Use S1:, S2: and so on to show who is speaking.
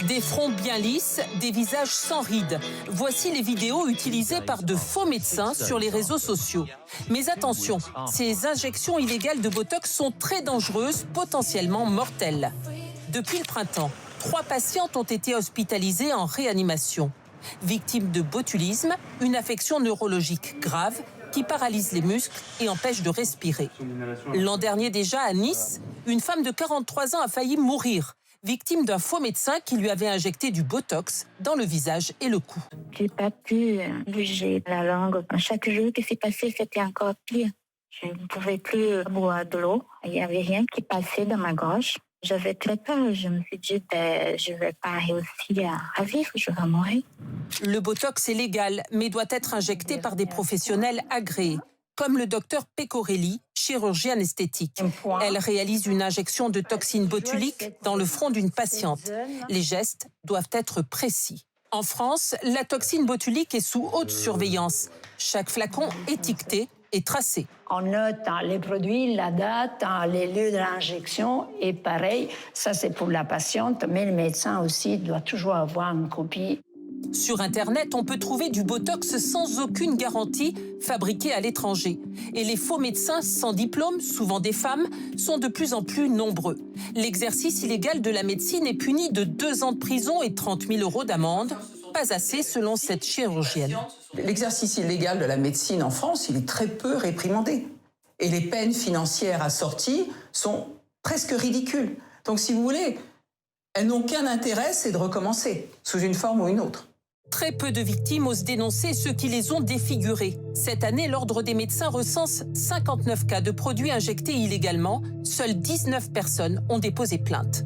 S1: Des fronts bien lisses, des visages sans rides. Voici les vidéos utilisées par de faux médecins sur les réseaux sociaux. Mais attention, ces injections illégales de Botox sont très dangereuses, potentiellement mortelles. Depuis le printemps, 3 patientes ont été hospitalisées en réanimation. Victimes de botulisme, une affection neurologique grave qui paralyse les muscles et empêche de respirer. L'an dernier déjà, à Nice, une femme de 43 ans a failli mourir, victime d'un faux médecin qui lui avait injecté du Botox dans le visage et le cou.
S2: J'ai pas pu bouger la langue. Chaque jour qui s'est passé, c'était encore pire. Je ne pouvais plus boire de l'eau. Il n'y avait rien qui passait dans ma gorge. J'avais très peur. Je me suis dit, je ne vais pas réussir à vivre, je vais mourir.
S1: Le Botox est légal, mais doit être injecté par des professionnels agréés, comme le docteur Pecorelli, chirurgienne esthétique. Elle réalise une injection de toxine botulique dans le front d'une patiente. Les gestes doivent être précis. En France, la toxine botulique est sous haute surveillance. Chaque flacon étiqueté et tracé.
S3: On note les produits, la date, les lieux de l'injection et pareil, ça c'est pour la patiente, mais le médecin aussi doit toujours avoir une copie.
S1: Sur Internet, on peut trouver du Botox sans aucune garantie, fabriqué à l'étranger. Et les faux médecins sans diplôme, souvent des femmes, sont de plus en plus nombreux. L'exercice illégal de la médecine est puni de 2 ans de prison et 30 000 € d'amende. Pas assez selon cette chirurgienne.
S4: L'exercice illégal de la médecine en France, il est très peu réprimandé. Et les peines financières assorties sont presque ridicules. Donc si vous voulez, elles n'ont qu'un intérêt, c'est de recommencer, sous une forme ou une autre.
S1: Très peu de victimes osent dénoncer ceux qui les ont défigurées. Cette année, l'Ordre des médecins recense 59 cas de produits injectés illégalement. Seules 19 personnes ont déposé plainte.